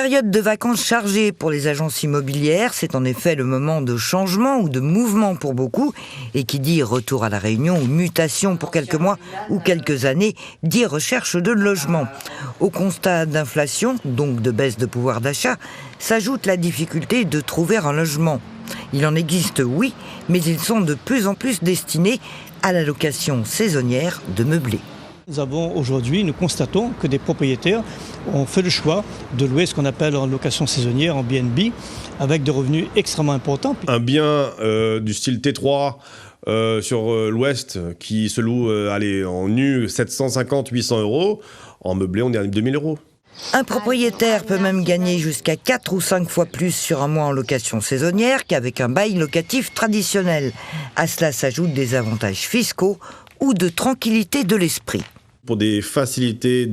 Période de vacances chargée pour les agences immobilières, c'est en effet le moment de changement ou de mouvement pour beaucoup. Et qui dit retour à la Réunion ou mutation pour quelques mois ou quelques années, dit recherche de logement. Au constat d'inflation, donc de baisse de pouvoir d'achat, s'ajoute la difficulté de trouver un logement. Il en existe, oui, mais ils sont de plus en plus destinés à la location saisonnière de meublés. Nous constatons que des propriétaires ont fait le choix de louer ce qu'on appelle en location saisonnière, en BNB, avec des revenus extrêmement importants. Un bien du style T3 sur l'ouest qui se loue en nu 750-800 €, en meublé on est à 2000 €. Un propriétaire peut même gagner jusqu'à 4 ou 5 fois plus sur un mois en location saisonnière qu'avec un bail locatif traditionnel. À cela s'ajoutent des avantages fiscaux ou de tranquillité de l'esprit. Pour des facilités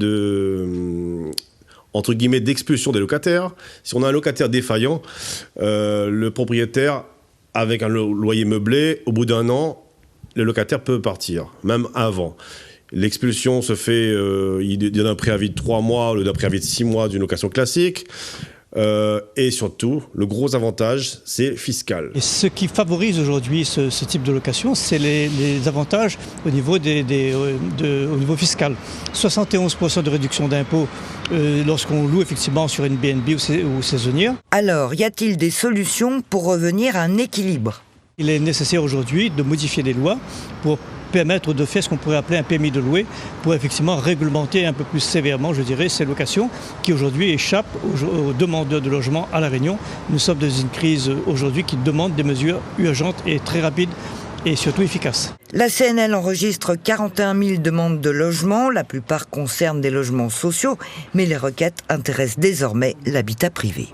entre guillemets d'expulsion des locataires, si on a un locataire défaillant, le propriétaire, avec un loyer meublé, au bout d'1 an, le locataire peut partir, même avant. L'expulsion se fait, il donne un préavis de 3 mois au lieu d'un préavis de 6 mois d'une location classique. Et surtout, le gros avantage, c'est fiscal. Et ce qui favorise aujourd'hui ce type de location, c'est les avantages au niveau, au niveau fiscal. 71% de réduction d'impôts lorsqu'on loue effectivement sur une BNB ou saisonnière. Alors, y a-t-il des solutions pour revenir à un équilibre ? Il est nécessaire aujourd'hui de modifier les lois pour permettre de faire ce qu'on pourrait appeler un permis de louer, pour effectivement réglementer un peu plus sévèrement, je dirais, ces locations qui aujourd'hui échappent aux demandeurs de logement à La Réunion. Nous sommes dans une crise aujourd'hui qui demande des mesures urgentes et très rapides et surtout efficaces. La CNL enregistre 41 000 demandes de logement, la plupart concernent des logements sociaux, mais les requêtes intéressent désormais l'habitat privé.